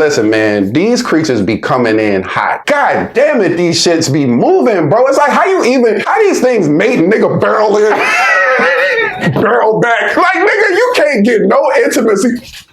listen, man, these creatures be coming in hot. God damn it, these shits be moving, bro. It's like, how these things made nigga barrel in, barrel back. Like, nigga, you can't get no intimacy.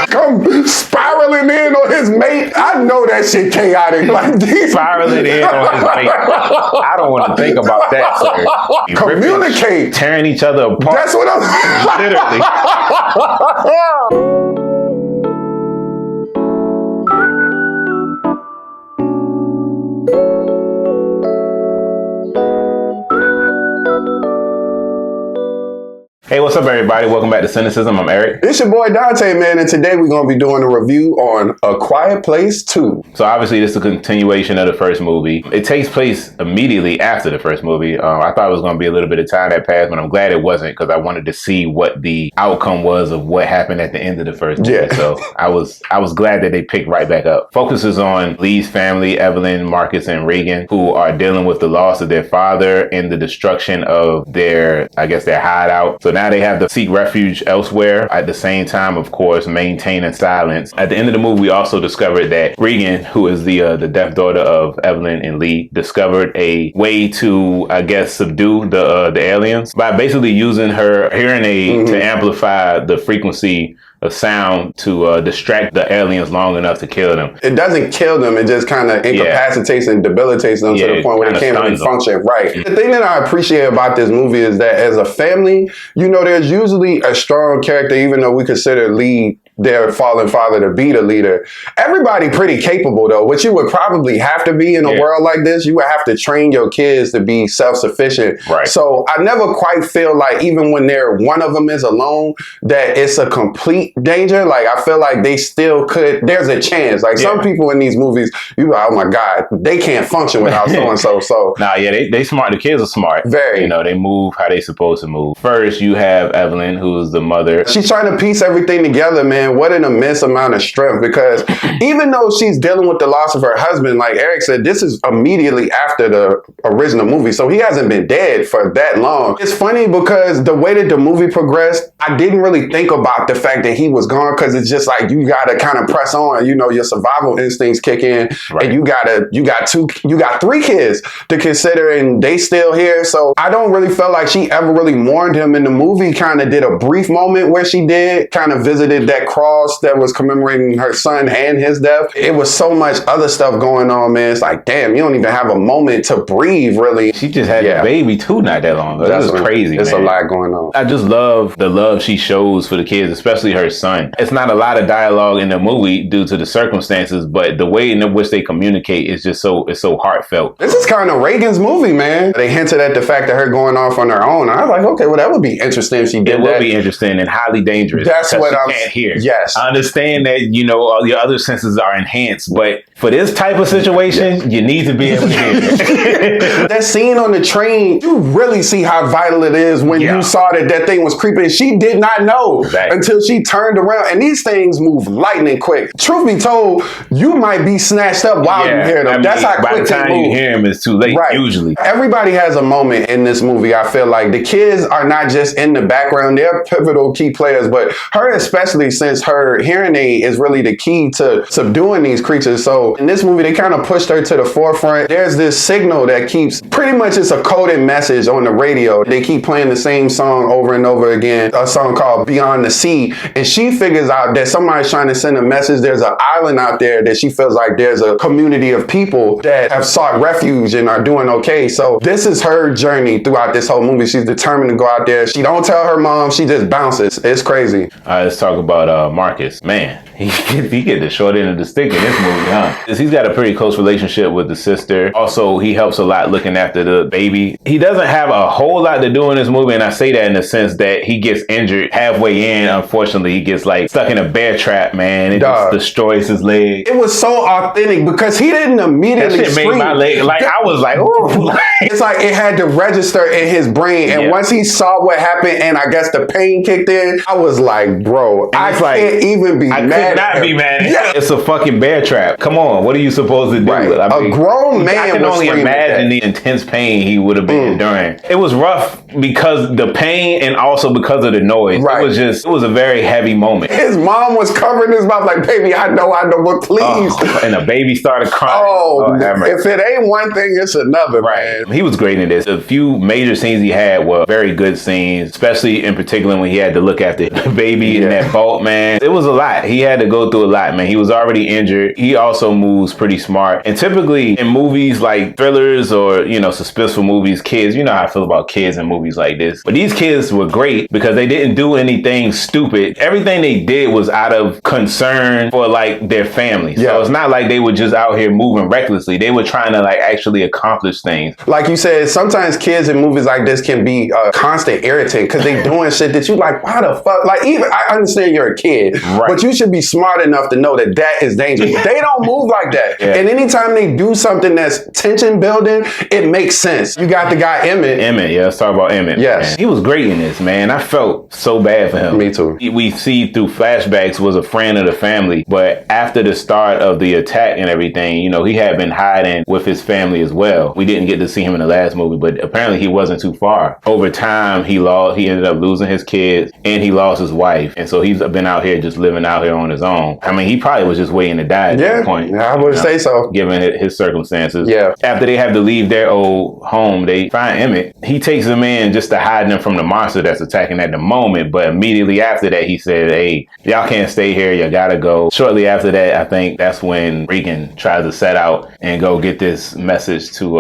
Come spiraling in on his mate. I know that shit chaotic. Like these spiraling in on his mate. I don't want to think about that, sir. Communicate. Tearing each other apart. That's what I'm literally. Hey, what's up, everybody? Welcome back to Cinecism. I'm Eric. It's your boy Dante, man, and today we're going to be doing a review on A Quiet Place 2. So obviously, this is a continuation of the first movie. It takes place immediately after the first movie. I thought it was going to be a little bit of time that passed, but I'm glad it wasn't because I wanted to see what the outcome was of what happened at the end of the first movie. Yeah. So I was glad that they picked right back up. Focuses on Lee's family, Evelyn, Marcus, and Reagan, who are dealing with the loss of their father and the destruction of their hideout. So now they have to seek refuge elsewhere. At the same time, of course, maintaining silence. At the end of the movie, we also discovered that Reagan, who is the deaf daughter of Evelyn and Lee, discovered a way to, subdue the aliens by basically using her hearing aid to amplify the frequency of sound to distract the aliens long enough to kill them. It doesn't kill them, it just kind of incapacitates and debilitates them to the point where they can't really function right. The thing that I appreciate about this movie is that as a family, there's usually a strong character, even though we consider Lee their fallen father to be the leader. Everybody pretty capable though, which you would probably have to be in a world like this. You would have to train your kids to be self-sufficient. Right. So I never quite feel like even when one of them is alone, that it's a complete danger. Like I feel like they still could, there's a chance. Like some people in these movies, you're like, oh my God, they can't function without so-and-so. So nah, they smart. The kids are smart. Very. They move how they supposed to move. First, you have Evelyn, who's the mother. She's trying to piece everything together, man. What an immense amount of strength, because even though she's dealing with the loss of her husband, like Eric said, this is immediately after the original movie, so he hasn't been dead for that long. It's funny because the way that the movie progressed, I didn't really think about the fact that he was gone, because it's just like you gotta kind of press on, your survival instincts kick in, and you got three kids to consider, and they still here. So I don't really feel like she ever really mourned him in the movie. Kind of did a brief moment where she did, kind of visited that cross that was commemorating her son and his death. It was so much other stuff going on, man. It's like, damn, you don't even have a moment to breathe, really. She just had a baby too not that long ago. That's crazy, It's a lot going on. I just love the love she shows for the kids, especially her son. It's not a lot of dialogue in the movie due to the circumstances, but the way in which they communicate is just it's so heartfelt. This is kind of Reagan's movie, man. They hinted at the fact that her going off on her own. I was like, okay, well, that would be interesting if she did that. It would be interesting and highly dangerous. That's what I can't hear. Yes. I understand that, all your other senses are enhanced, but for this type of situation, you need to be able to hear it. That scene on the train, you really see how vital it is when you saw that thing was creeping. She did not know until she turned around, and these things move lightning quick. Truth be told, you might be snatched up while you hear them. That's how quick they move. By the time you hear them, it's too late, usually. Everybody has a moment in this movie. I feel like the kids are not just in the background, they're pivotal key players, but her especially, since her hearing aid is really the key to subduing these creatures. So in this movie, they kind of pushed her to the forefront. There's this signal that keeps, pretty much it's a coded message on the radio. They keep playing the same song over and over again, a song called Beyond the Sea. And she figures out that somebody's trying to send a message. There's an island out there that she feels like there's a community of people that have sought refuge and are doing okay. So this is her journey throughout this whole movie. She's determined to go out there. She don't tell her mom. She just bounces. It's crazy. All right, let's talk about Marcus. Man, he get the short end of the stick in this movie, huh? He's got a pretty close relationship with the sister. Also, he helps a lot looking after the baby. He doesn't have a whole lot to do in this movie, and I say that in the sense that he gets injured halfway in. Unfortunately, he gets stuck in a bear trap, man. It just destroys his leg. It was so authentic because he didn't immediately that shit made my leg, I was like, ooh. It's like it had to register in his brain, and once he saw what happened and I guess the pain kicked in, I was like, bro, I can't even be mad mad not at be him. mad at Yeah. It's a fucking bear trap. Come on, what are you supposed to do? Right. I mean, A grown man I can was only screaming at imagine that. the intense pain he would have been enduring. It was rough because the pain and also because of the noise. Right. It was a very heavy moment. His mom was covering his mouth like, baby, I know, but please. Oh, and the baby started crying. Oh, Hammer. if it ain't one thing, it's another, Right. man. He was great in this. A few major scenes he had were very good scenes, especially in particular when he had to look after the baby in that boat, man. It was a lot. He had to go through a lot, man. He was already injured. He also moves pretty smart. And typically in movies like thrillers or, suspenseful movies, kids, you know how I feel about kids in movies like this. But these kids were great because they didn't do anything stupid. Everything they did was out of concern for like their family. So it's not like they were just out here moving recklessly. They were trying to like actually accomplish things. Like you said, sometimes kids in movies like this can be a constant irritant because they doing shit that you like, why the fuck? Like, even I understand you're a kid, but you should be smart enough to know that that is dangerous. They don't move like that. And anytime they do something that's tension building, it makes sense. You got the guy Emmett. Let's talk about Emmett. Yes. Man. He was great in this, man. I felt so bad for him. Me too. We see through flashbacks was a friend of the family, but after the start of the attack and everything, he had been hiding with his family as well. We didn't get to see him in the last movie, but apparently he wasn't too far. Over time, he ended up losing his kids and he lost his wife. And so he's been out here just living out here on his own. I mean, he probably was just waiting to die at that point. Yeah, I would say so. Given his circumstances. Yeah. After they have to leave their old home, they find Emmett. He takes them in just to hide them from the monster that's attacking at the moment. But immediately after that, he said, hey, y'all can't stay here. You gotta go. Shortly after that, I think that's when Regan tries to set out and go get this message to,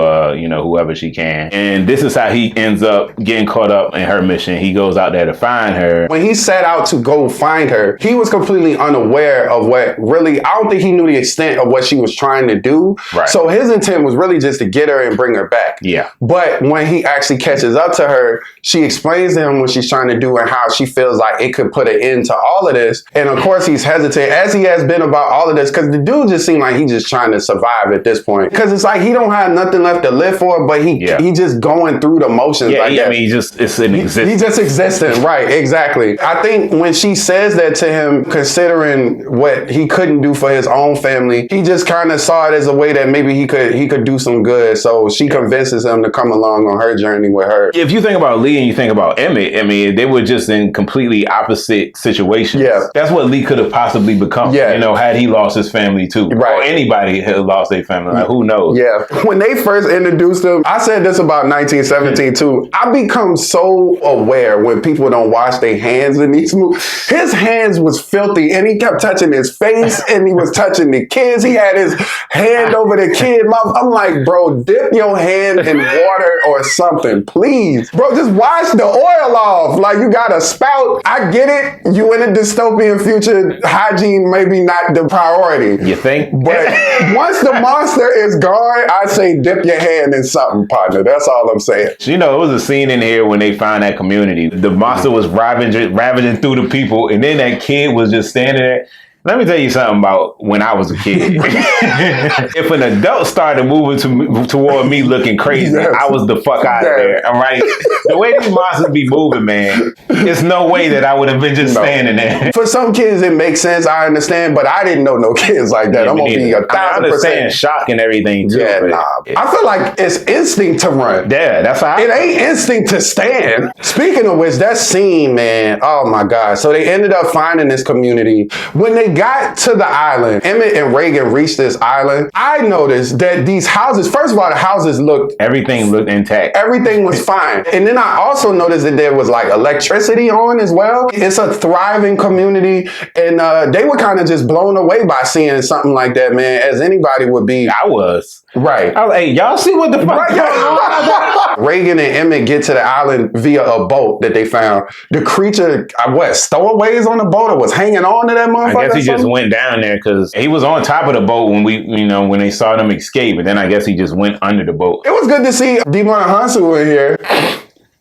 whoever she can. And this is how he ends up getting caught up in her mission. He goes out there to find her. When he set out to go find her, he was completely unaware of I don't think he knew the extent of what she was trying to do. Right. So his intent was really just to get her and bring her back. Yeah. But when he actually catches up to her, she explains to him what she's trying to do and how she feels like it could put an end to all of this. And of course, he's hesitant, as he has been about all of this, because the dude just seemed like he's just trying to survive at this point. Because it's like he don't have nothing left to live for, but he just going through the motions. Yeah, like I mean, it's an existence. He's just existing, right? Exactly. I think when she says that to him, considering what he couldn't do for his own family, he just kind of saw it as a way that maybe he could do some good. So she convinces him to come along on her journey with her. If you think about Lee and you think about Emmett, I mean, they were just in completely opposite situations. Yeah. That's what Lee could have possibly become. Yeah. Had he lost his family too. Right. Or anybody had lost their family. Like, who knows? Yeah. When they first introduced him, I said this about 1917 too. I become so aware when people don't wash their hands in these movies. His hands was filthy and he kept touching his face and he was touching the kids. He had his hand over the kid mouth. I'm like, bro, dip your hand in water or something, please. Bro, just wash the oil off. Like, you got a spout. I get it. You in a dystopian future, hygiene maybe not the priority. You think? But once the monster is gone, I say dip your hand in something, partner. That's all I'm saying. It was a scene in here when they find that community. The monster was ravaging through the people, and then that kid was just standing there. Let me tell you something about when I was a kid. If an adult started moving toward me looking crazy, I was the fuck out of there. All right. The way these monsters be moving, man, there's no way that I would have been just standing there. For some kids, it makes sense. I understand, but I didn't know no kids like that. I'm gonna be 1,000%. I understand shock and everything too. Yeah, nah. I feel like it's instinct to run. Yeah, that's how. It ain't instinct to stand. Speaking of which, that scene, man. Oh my God. So they ended up finding this community. When they got to the island, Emmett and Regan reached this island. I noticed that these houses, first of all, the houses everything looked intact. Everything was fine. And then I also noticed that there was like electricity on as well. It's a thriving community. And they were kind of just blown away by seeing something like that, man, as anybody would be. I was. Right. I was like, hey, y'all see what the fuck going on? Regan and Emmett get to the island via a boat that they found. The creature, stowaways on the boat or was hanging on to that motherfucker? I guess he just went down there because he was on top of the boat when when they saw them escape. And then I guess he just went under the boat. It was good to see Demon Hansu in here.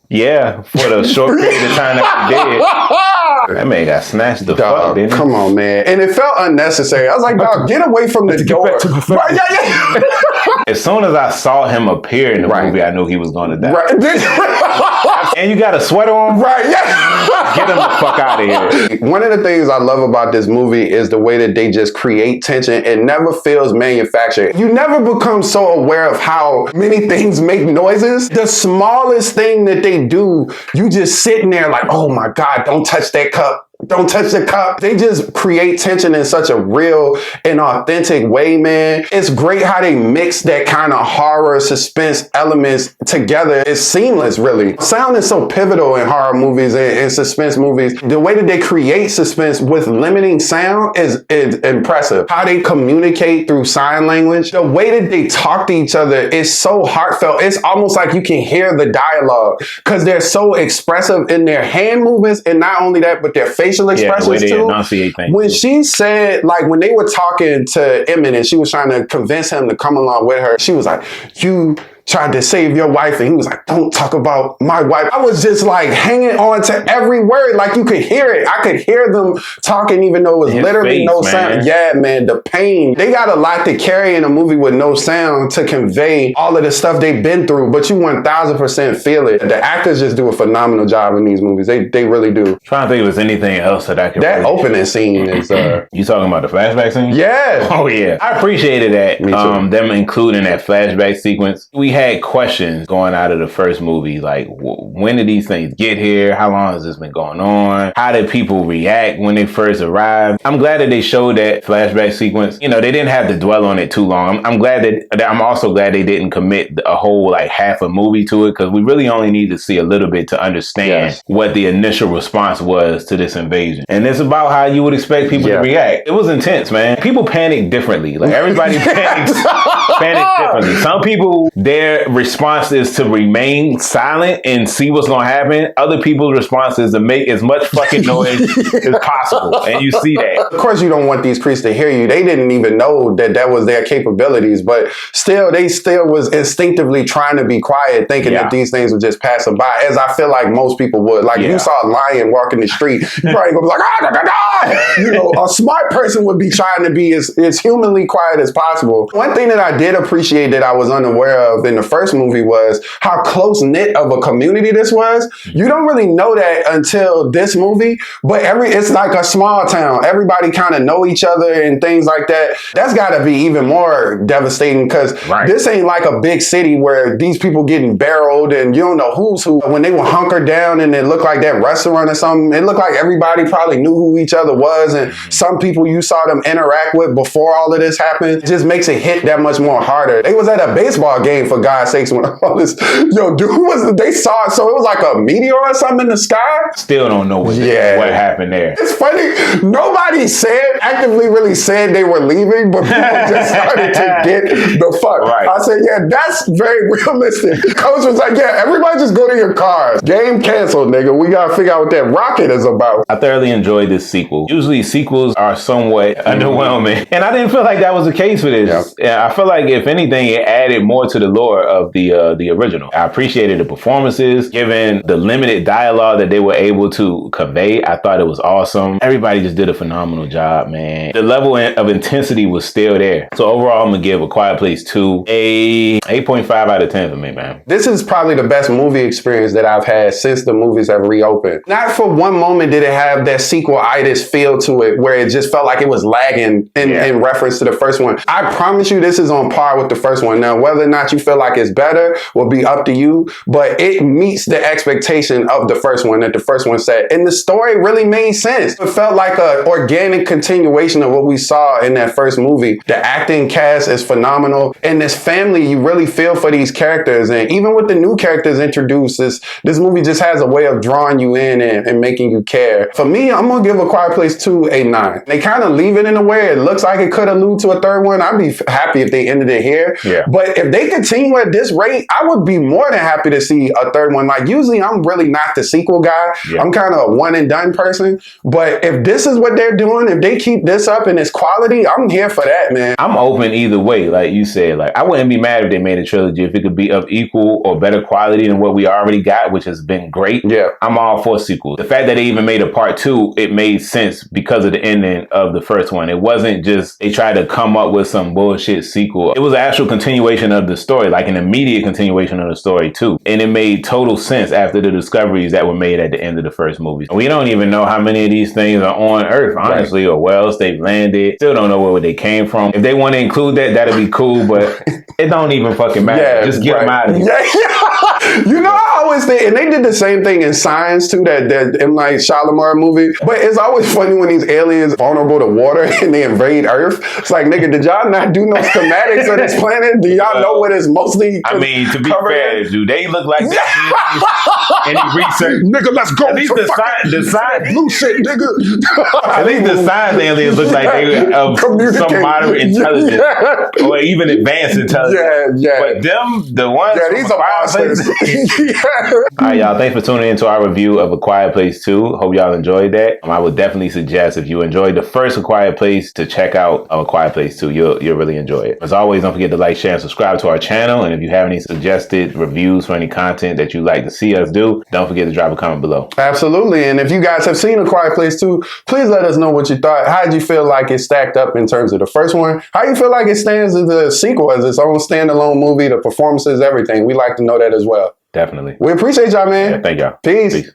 Yeah, for the short period of time that he did. That man got snatched the fuck, didn't he? Come on, man. And it felt unnecessary. I was like, dog, get away from the door. Right, yeah. As soon as I saw him appear in the movie, I knew he was going to die. Right. And you got a sweater on? Right, yeah. Get him the fuck out of here. One of the things I love about this movie is the way that they just create tension. It never feels manufactured. You never become so aware of how many things make noises. The smallest thing that they do, you just sitting there like, oh my God, don't touch that cup. Don't touch the cup. They just create tension in such a real and authentic way, man. It's great how they mix that kind of horror suspense elements together. It's seamless, really. Sound is so pivotal in horror movies and suspense movies. The way that they create suspense with limiting sound is impressive. How they communicate through sign language, the way that they talk to each other is so heartfelt. It's almost like you can hear the dialogue because they're so expressive in their hand movements, and not only that, but their facial expressions the way they too. enunciate things. When she said, like, when they were talking to Emmett and she was trying to convince him to come along with her, she was like, you tried to save your wife, and he was like, don't talk about my wife. I was just like hanging on to every word, like you could hear it. I could hear them talking even though it was literally no sound. Yeah, man, the pain. They got a lot to carry in a movie with no sound to convey all of the stuff they've been through, but you 1000% feel it. The actors just do a phenomenal job in these movies. They really do. I'm trying to think if there's anything else that I can That opening scene is You talking about the flashback scene? Yeah. Oh yeah. I appreciated that. Me too. Them including that flashback sequence. We had questions going out of the first movie, like when did these things get here? How long has this been going on? How did people react when they first arrived? I'm glad that they showed that flashback sequence. You know, they didn't have to dwell on it too long. I'm also glad they didn't commit a whole like half a movie to it, because we really only need to see a little bit to understand what the initial response was to this invasion. And it's about how you would expect people to react. It was intense, man. People panic differently. Like everybody panic differently. Some people, their response is to remain silent and see what's going to happen. Other people's response is to make as much fucking noise as possible. And you see that. Of course, you don't want these creatures to hear you. They didn't even know that was their capabilities, but they still was instinctively trying to be quiet, thinking that these things were just passing by, as I feel like most people would. Like, if you saw a lion walking the street, you probably gonna be like, ah, da, da, da. You know, a smart person would be trying to be as humanly quiet as possible. One thing that I did appreciate that I was unaware of in the first movie was how close-knit of a community this was. You don't really know that until this movie, but it's like a small town. Everybody kind of know each other and things like that. That's got to be even more devastating, because this ain't like a big city where these people getting barreled and you don't know who's who. When they were hunkered down and it looked like that restaurant or something, it looked like everybody probably knew who each other was, and some people you saw them interact with before all of this happened. It just makes it hit that much more harder. They was at a baseball game, for God's sakes, when all this, they saw it, so it was like a meteor or something in the sky. Still don't know what happened there. It's funny, nobody actively really said they were leaving, but people just started to get the fuck. I said, yeah, that's very realistic. Coach was like, yeah, everybody just go to your cars. Game canceled, nigga. We gotta figure out what that rocket is about. I thoroughly enjoyed this sequel. Usually sequels are somewhat underwhelming, and I didn't feel like that was the case for this. Yeah, I feel like if anything, it added more to the lore of the original. I appreciated the performances, given the limited dialogue that they were able to convey. I thought it was awesome. Everybody just did a phenomenal job, man. The level of intensity was still there. So overall, I'm gonna give A Quiet Place 2 a 8.5 out of 10 for me, man. This is probably the best movie experience that I've had since the movies have reopened. Not for one moment did it have that sequel-itis feel to it, where it just felt like it was lagging in reference to the first one. I promise you this is on par with the first one. Now, whether or not you feel like it's better will be up to you, but it meets the expectation of the first one that the first one set. And the story really made sense. It felt like an organic continuation of what we saw in that first movie. The acting cast is phenomenal. And this family, you really feel for these characters. And even with the new characters introduced, this movie just has a way of drawing you in and making you care. For me, I'm going to give A Quiet Place 2 a 9. They kind of leave it in a way it looks like it could allude to a third one. I'd be happy if they ended it here. Yeah. But if they continue being at this rate, I would be more than happy to see a third one. Like, usually I'm really not the sequel guy. Yeah. I'm kind of a one and done person. But if this is what they're doing, if they keep this up and it's quality, I'm here for that, man. I'm open either way. Like you said, like I wouldn't be mad if they made a trilogy if it could be of equal or better quality than what we already got, which has been great. Yeah. I'm all for sequels. The fact that they even made a part 2, it made sense because of the ending of the first one. It wasn't just they tried to come up with some bullshit sequel. It was an actual continuation of the story, like an immediate continuation of the story too. And it made total sense after the discoveries that were made at the end of the first movie. We don't even know how many of these things are on Earth, honestly, or where else they've landed. Still don't know where they came from. If they want to include that, that'd be cool, but it don't even fucking matter. Yeah, just get them out of here. Yeah. You know, I always think, and they did the same thing in Science too, that M. Night Shyamalan movie. But it's always funny when these aliens are vulnerable to water and they invade Earth. It's like, nigga, did y'all not do no schematics of this planet? Do y'all know what it's mostly? I mean, to be fair, do they look like that? Any research? Nigga, let's go. At least the science blue shit, nigga. At least the science aliens look like they were of some moderate intelligence or even advanced intelligence. Yeah. But them, the ones, these are monsters. All right, y'all. Thanks for tuning into our review of A Quiet Place 2. Hope y'all enjoyed that. I would definitely suggest if you enjoyed the first A Quiet Place to check out A Quiet Place 2. You'll really enjoy it. As always, don't forget to like, share, and subscribe to our channel. And if you have any suggested reviews for any content that you'd like to see us do, don't forget to drop a comment below. Absolutely. And if you guys have seen A Quiet Place 2, please let us know what you thought. How did you feel like it stacked up in terms of the first one? How you feel like it stands as a sequel, as its own standalone movie, the performances, everything? We like to know that as well. Definitely. We appreciate y'all, man. Yeah, thank y'all. Peace.